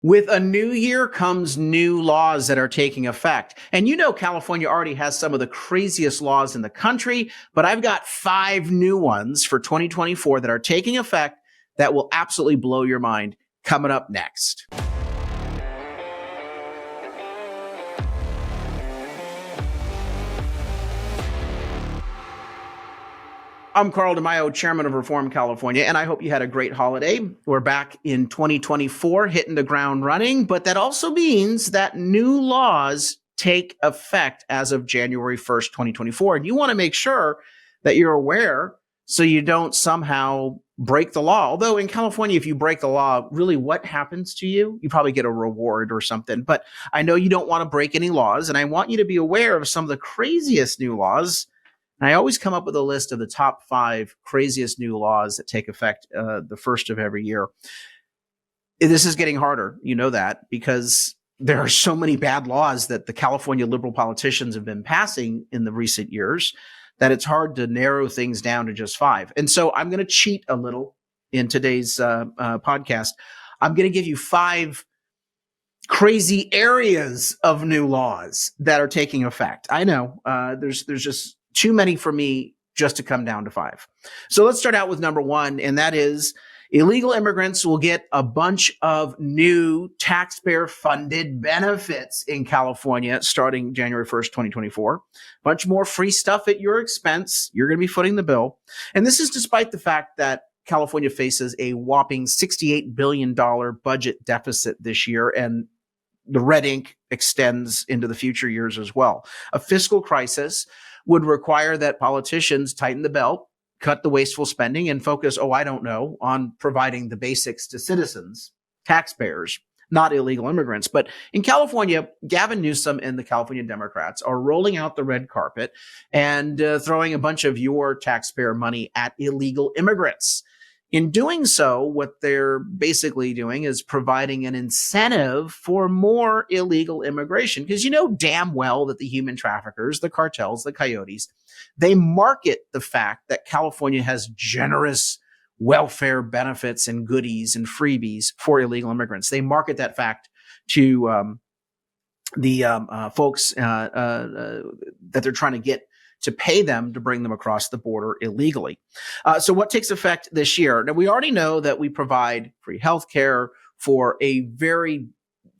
With a new year comes new laws that are taking effect. And you know, California already has some of the craziest laws in the country, but I've got 5 new ones for 2024 that are taking effect that will absolutely blow your mind coming up next. I'm Carl DeMaio, chairman of Reform California, and I hope you had a great holiday. We're back in 2024, hitting the ground running, but that also means that new laws take effect as of January 1st, 2024. And you want to make sure that you're aware so you don't somehow break the law. Although in California, if you break the law, really what happens to you? You probably get a reward or something. But I know you don't want to break any laws, and I want you to be aware of some of the craziest new laws. I always come up with a list of the top 5 craziest new laws that take effect the first of every year. This is getting harder, you know that, because there are so many bad laws that the California liberal politicians have been passing in the recent years that it's hard to narrow things down to just 5. And so I'm going to cheat a little in today's podcast. I'm going to give you 5 crazy areas of new laws that are taking effect. I know there's just too many for me just to come down to 5. So let's start out with number 1, and that is illegal immigrants will get a bunch of new taxpayer-funded benefits in California starting January 1st, 2024. A bunch more free stuff at your expense. You're going to be footing the bill. And this is despite the fact that California faces a whopping $68 billion budget deficit this year, and the red ink extends into the future years as well. A fiscal crisis would require that politicians tighten the belt, cut the wasteful spending, and focus, on providing the basics to citizens, taxpayers, not illegal immigrants. But in California, Gavin Newsom and the California Democrats are rolling out the red carpet and throwing a bunch of your taxpayer money at illegal immigrants. In doing so, what they're basically doing is providing an incentive for more illegal immigration. Because you know damn well that the human traffickers, the cartels, the coyotes, they market the fact that California has generous welfare benefits and goodies and freebies for illegal immigrants. They market that fact to the folks that they're trying to get to pay them to bring them across the border illegally. So what takes effect this year? Now, we already know that we provide free health care for a very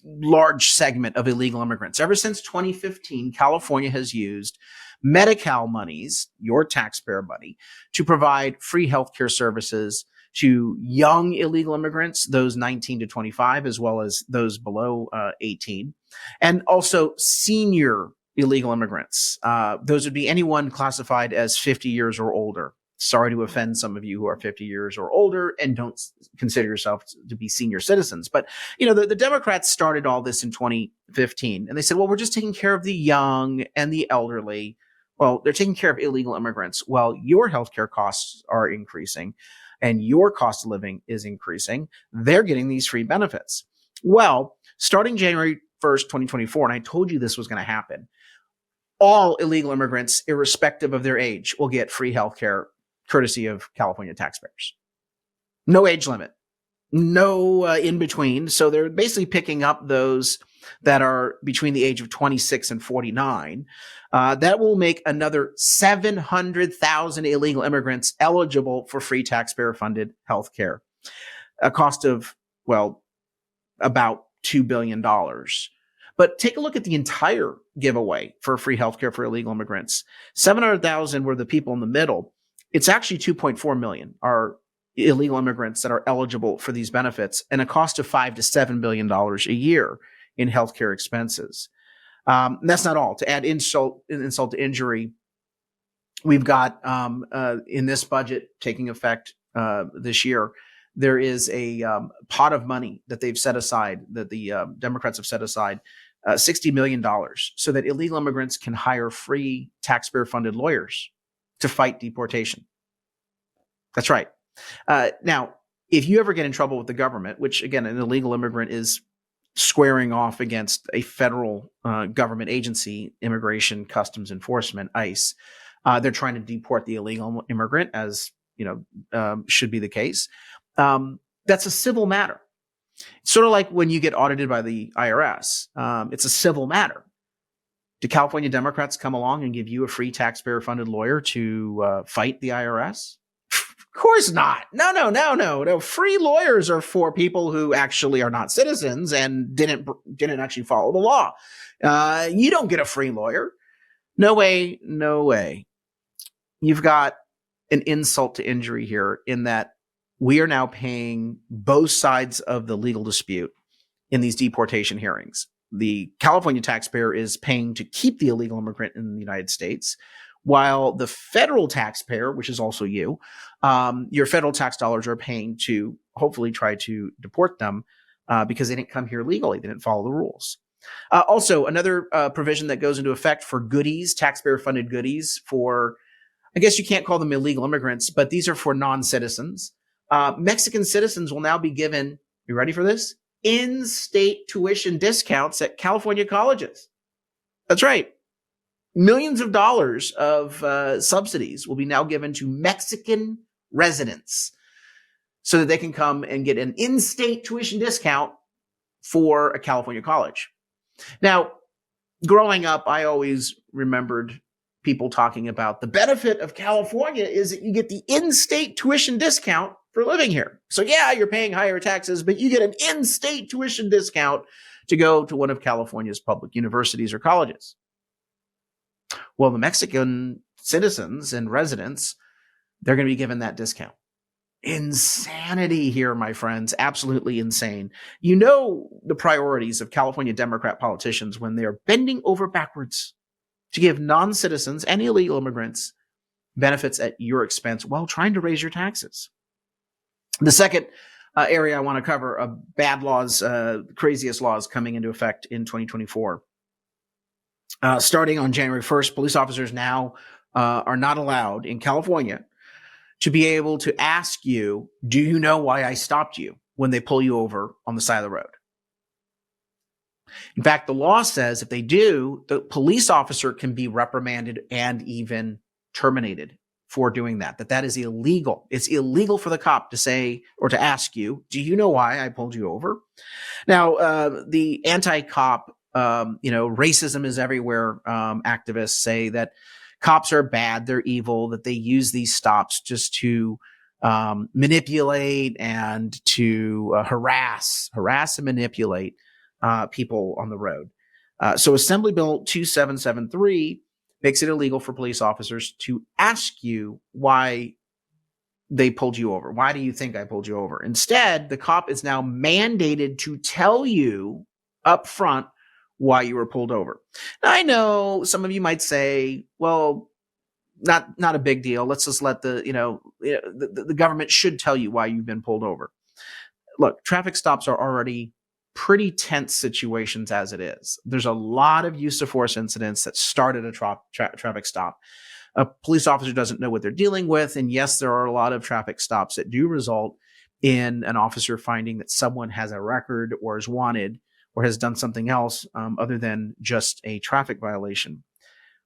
large segment of illegal immigrants. Ever since 2015, California has used Medi-Cal monies, your taxpayer money, to provide free health care services to young illegal immigrants, those 19 to 25, as well as those below 18, and also senior illegal immigrants. Those would be anyone classified as 50 years or older. Sorry to offend some of you who are 50 years or older and don't consider yourself to be senior citizens. But, you know, the Democrats started all this in 2015, and they said, well, we're just taking care of the young and the elderly. Well, they're taking care of illegal immigrants. Well, your healthcare costs are increasing and your cost of living is increasing. They're getting these free benefits. Well, starting January 1st, 2024, and I told you this was going to happen, all illegal immigrants, irrespective of their age, will get free health care courtesy of California taxpayers. No age limit, no in between. So they're basically picking up those that are between the age of 26 and 49. That will make another 700,000 illegal immigrants eligible for free taxpayer-funded health care, a cost of, about $2 billion. But take a look at the entire giveaway for free healthcare for illegal immigrants. 700,000 were the people in the middle. It's actually 2.4 million are illegal immigrants that are eligible for these benefits, and a cost of $5 to $7 billion a year in healthcare expenses. That's not all. To add insult to injury, we've got in this budget taking effect this year, there is a pot of money that they've set aside, that the Democrats have set aside, $60 million, so that illegal immigrants can hire free taxpayer-funded lawyers to fight deportation. That's right. Now, if you ever get in trouble with the government, which again, an illegal immigrant is squaring off against a federal government agency, Immigration Customs Enforcement, ICE, they're trying to deport the illegal immigrant, as should be the case. That's a civil matter. It's sort of like when you get audited by the IRS. It's a civil matter. Do California Democrats come along and give you a free taxpayer-funded lawyer to fight the IRS? Of course not. No. Free lawyers are for people who actually are not citizens and didn't actually follow the law. You don't get a free lawyer. No way. You've got an insult to injury here in that we are now paying both sides of the legal dispute in these deportation hearings. The California taxpayer is paying to keep the illegal immigrant in the United States, while the federal taxpayer, which is also you, your federal tax dollars are paying to hopefully try to deport them because they didn't come here legally. They didn't follow the rules. Also, another provision that goes into effect for goodies, taxpayer-funded goodies for, I guess you can't call them illegal immigrants, but these are for non-citizens. Mexican citizens will now be given, you ready for this? In-state tuition discounts at California colleges. That's right. Millions of dollars of subsidies will be now given to Mexican residents so that they can come and get an in-state tuition discount for a California college. Now, growing up, I always remembered people talking about the benefit of California is that you get the in-state tuition discount for living here. So yeah, you're paying higher taxes, but you get an in-state tuition discount to go to one of California's public universities or colleges. Well, the Mexican citizens and residents, they're going to be given that discount. Insanity here, my friends. Absolutely insane. You know the priorities of California Democrat politicians when they're bending over backwards to give non-citizens and illegal immigrants benefits at your expense while trying to raise your taxes. The second area I want to cover, bad laws, craziest laws coming into effect in 2024. Starting on January 1st, police officers now are not allowed in California to be able to ask you, do you know why I stopped you, when they pull you over on the side of the road. In fact, the law says if they do, the police officer can be reprimanded and even terminated for doing that, that is illegal. It's illegal for the cop to say or to ask you, do you know why I pulled you over? Now, the anti-cop, racism is everywhere. Activists say that cops are bad, they're evil, that they use these stops just to manipulate and to harass and manipulate people on the road. So Assembly Bill 2773 makes it illegal for police officers to ask you why they pulled you over. Why do you think I pulled you over? Instead, the cop is now mandated to tell you up front why you were pulled over. Now, I know some of you might say, well, not a big deal. Let's just let the government should tell you why you've been pulled over. Look, traffic stops are already pretty tense situations as it is. There's a lot of use of force incidents that start at a traffic stop. A police officer doesn't know what they're dealing with. And yes, there are a lot of traffic stops that do result in an officer finding that someone has a record or is wanted or has done something else other than just a traffic violation.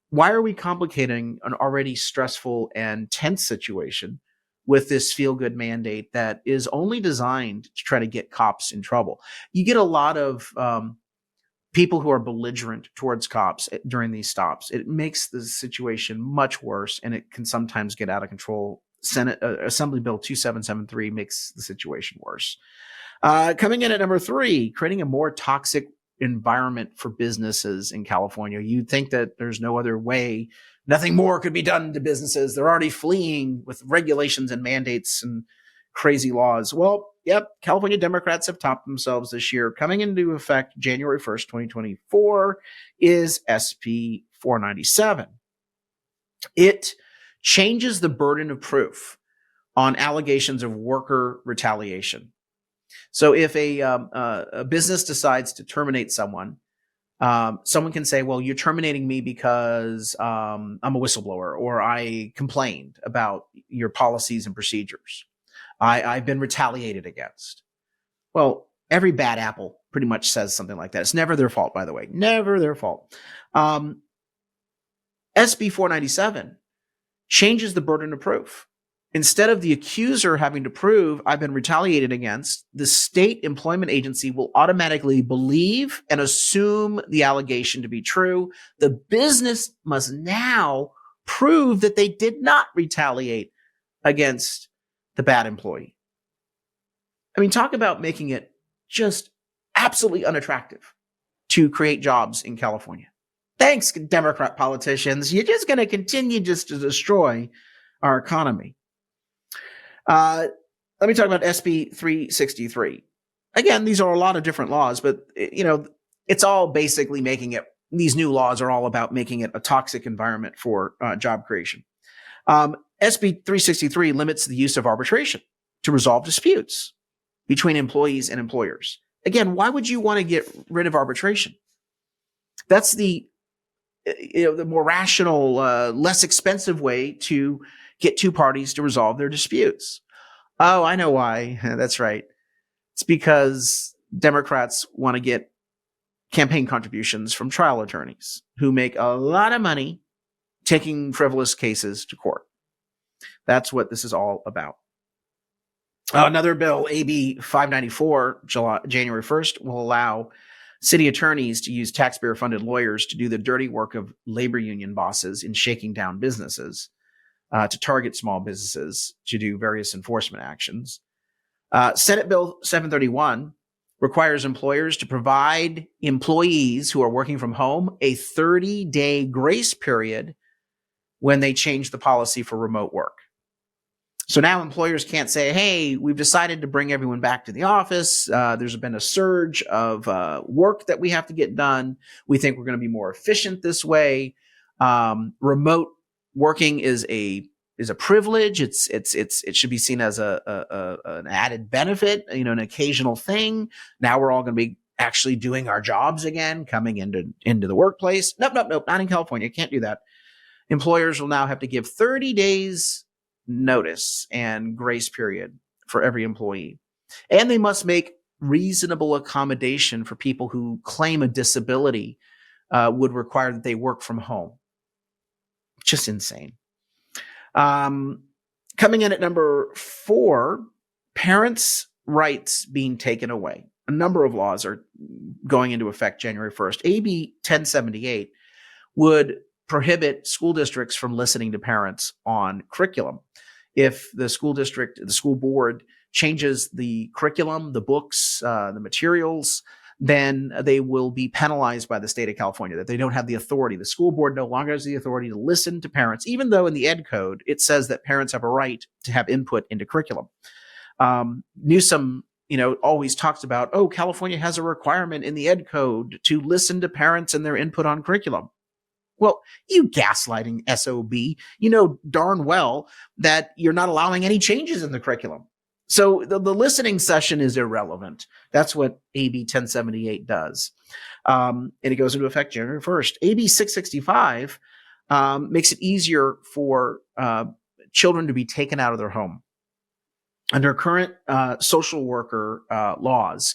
Why are we complicating an already stressful and tense situation with this feel-good mandate that is only designed to try to get cops in trouble? You get a lot of people who are belligerent towards cops during these stops. It makes the situation much worse, and it can sometimes get out of control. Assembly Bill 2773 makes the situation worse. Coming in at number 3, creating a more toxic environment for businesses in California. You'd think that there's no other way. Nothing more could be done to businesses. They're already fleeing with regulations and mandates and crazy laws. Well, yep, California Democrats have topped themselves this year. Coming into effect January 1st, 2024 is SB 497. It changes the burden of proof on allegations of worker retaliation. So if a business decides to terminate someone, someone can say, well, you're terminating me because I'm a whistleblower, or I complained about your policies and procedures. I've been retaliated against. Well, every bad apple pretty much says something like that. It's never their fault, by the way. Never their fault. SB 497 changes the burden of proof. instead of the accuser having to prove I've been retaliated against, the state employment agency will automatically believe and assume the allegation to be true. The business must now prove that they did not retaliate against the bad employee. I mean, talk about making it just absolutely unattractive to create jobs in California. Thanks, Democrat politicians. You're just going to continue just to destroy our economy. Let me talk about SB 363. Again, these are a lot of different laws, but it's all basically making it. These new laws are all about making it a toxic environment for job creation. SB 363 limits the use of arbitration to resolve disputes between employees and employers. Again, why would you want to get rid of arbitration? That's the more rational, less expensive way to get two parties to resolve their disputes. Oh, I know why. That's right. It's because Democrats want to get campaign contributions from trial attorneys who make a lot of money taking frivolous cases to court. That's what this is all about. Another bill, AB 594, January 1st, will allow city attorneys to use taxpayer-funded lawyers to do the dirty work of labor union bosses in shaking down businesses, to target small businesses, to do various enforcement actions. Senate Bill 731 requires employers to provide employees who are working from home a 30-day grace period when they change the policy for remote work. So now employers can't say, hey, we've decided to bring everyone back to the office. There's been a surge of work that we have to get done. We think we're going to be more efficient this way. Remote working is a privilege. It should be seen as an added benefit, an occasional thing. Now we're all going to be actually doing our jobs again, coming into the workplace. Nope, not in California. You can't do that. Employers will now have to give 30 days notice and grace period for every employee. And they must make reasonable accommodation for people who claim a disability would require that they work from home. Just insane. Coming in at number 4, parents' rights being taken away. A number of laws are going into effect January 1st. AB 1078 would prohibit school districts from listening to parents on curriculum. If the school district, the school board changes the curriculum, the books, the materials, then they will be penalized by the state of California, that they don't have the authority. The school board no longer has the authority to listen to parents, even though in the Ed Code, it says that parents have a right to have input into curriculum. Newsom, always talks about, California has a requirement in the Ed Code to listen to parents and their input on curriculum. Well, you gaslighting SOB, you know darn well that you're not allowing any changes in the curriculum. So the listening session is irrelevant. That's what AB 1078 does. And it goes into effect January 1st. AB 665 makes it easier for children to be taken out of their home. Under current social worker laws,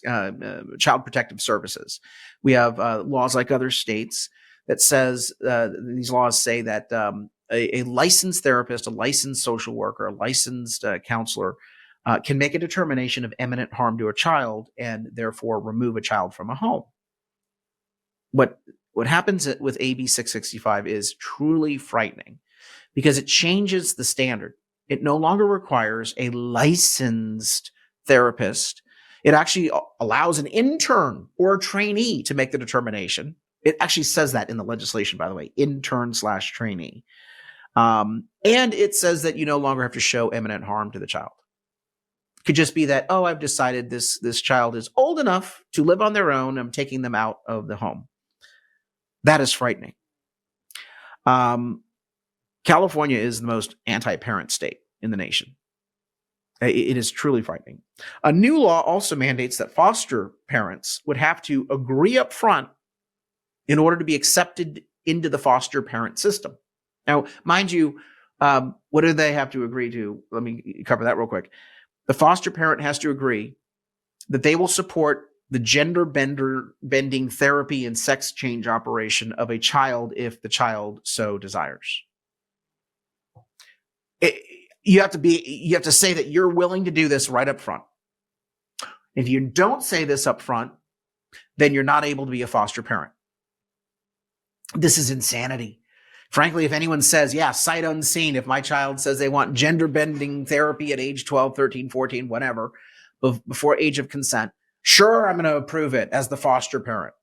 child protective services, we have laws like other states that says, these laws say that a licensed therapist, a licensed social worker, a licensed counselor can make a determination of imminent harm to a child and therefore remove a child from a home. What happens with AB 665 is truly frightening because it changes the standard. It no longer requires a licensed therapist. It actually allows an intern or a trainee to make the determination. It actually says that in the legislation, by the way, intern/trainee. And it says that you no longer have to show imminent harm to the child. It could just be that, I've decided this child is old enough to live on their own. I'm taking them out of the home. That is frightening. California is the most anti-parent state in the nation. It is truly frightening. A new law also mandates that foster parents would have to agree up front in order to be accepted into the foster parent system. Now, mind you, what do they have to agree to? Let me cover that real quick. The foster parent has to agree that they will support the gender bending therapy and sex change operation of a child if the child so desires. you have to say that you're willing to do this right up front. If you don't say this up front, then you're not able to be a foster parent. This is insanity. Frankly, if anyone says, yeah, sight unseen, if my child says they want gender bending therapy at age 12, 13, 14, whatever, before age of consent, sure, I'm going to approve it as the foster parent.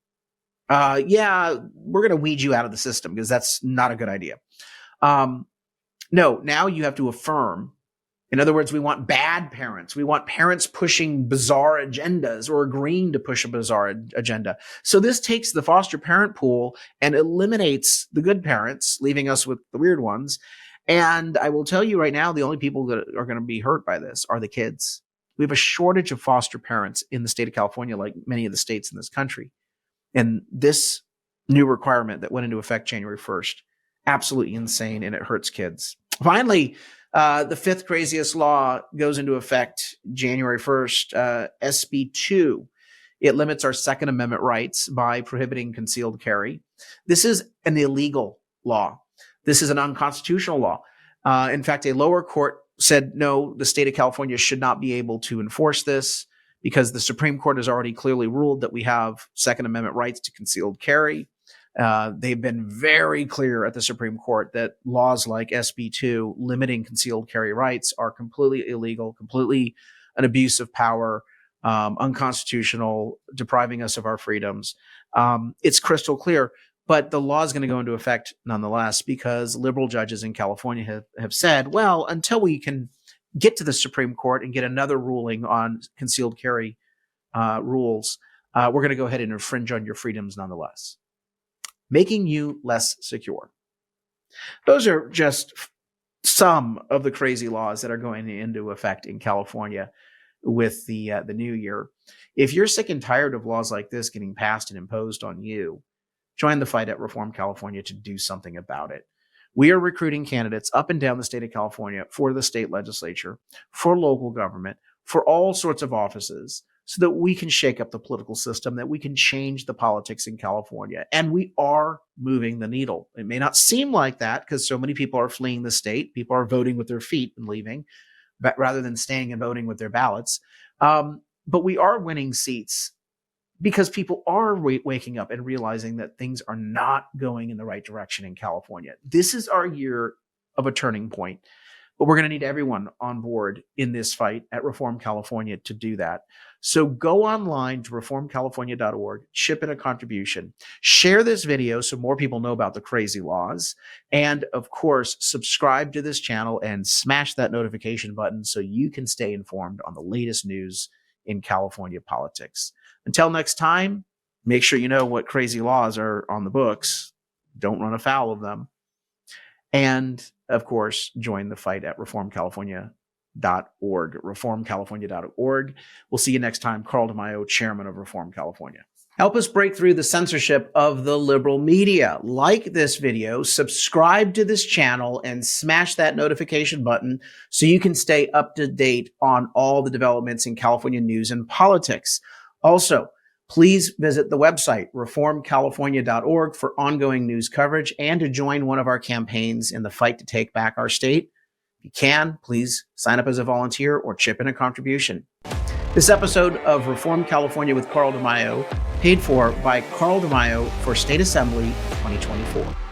Yeah, we're going to weed you out of the system because that's not a good idea. No, now you have to affirm. In other words, we want bad parents. We want parents pushing bizarre agendas or agreeing to push a bizarre agenda. So this takes the foster parent pool and eliminates the good parents, leaving us with the weird ones. And I will tell you right now, the only people that are going to be hurt by this are the kids. We have a shortage of foster parents in the state of California, like many of the states in this country. And this new requirement that went into effect January 1st, absolutely insane, and it hurts kids. Finally, the fifth craziest law goes into effect January 1st, SB 2. It limits our Second Amendment rights by prohibiting concealed carry. This is an illegal law. This is an unconstitutional law. In fact, a lower court said, no, the state of California should not be able to enforce this because the Supreme Court has already clearly ruled that we have Second Amendment rights to concealed carry. They've been very clear at the Supreme Court that laws like SB 2 limiting concealed carry rights are completely illegal, completely an abuse of power, unconstitutional, depriving us of our freedoms. It's crystal clear, but the law is going to go into effect nonetheless because liberal judges in California have said, well, until we can get to the Supreme Court and get another ruling on concealed carry rules, we're going to go ahead and infringe on your freedoms nonetheless, making you less secure. Those are just some of the crazy laws that are going into effect in California with the new year. If you're sick and tired of laws like this getting passed and imposed on you, join the fight at Reform California to do something about it. We are recruiting candidates up and down the state of California for the state legislature, for local government, for all sorts of offices, so that we can shake up the political system, that we can change the politics in California. And we are moving the needle. It may not seem like that because so many people are fleeing the state. People are voting with their feet and leaving, but rather than staying and voting with their ballots. But we are winning seats because people are waking up and realizing that things are not going in the right direction in California. This is our year of a turning point. But we're going to need everyone on board in this fight at Reform California to do that. So go online to reformcalifornia.org, chip in a contribution, share this video so more people know about the crazy laws, and of course, subscribe to this channel and smash that notification button so you can stay informed on the latest news in California politics. Until next time, make sure you know what crazy laws are on the books. Don't run afoul of them. And, of course, join the fight at reformcalifornia.org, reformcalifornia.org. We'll see you next time. Carl DeMaio, chairman of Reform California. Help us break through the censorship of the liberal media. Like this video, subscribe to this channel, and smash that notification button so you can stay up to date on all the developments in California news and politics. Also, please visit the website, reformcalifornia.org, for ongoing news coverage and to join one of our campaigns in the fight to take back our state. If you can, please sign up as a volunteer or chip in a contribution. This episode of Reform California with Carl DeMaio, paid for by Carl DeMaio for State Assembly 2024.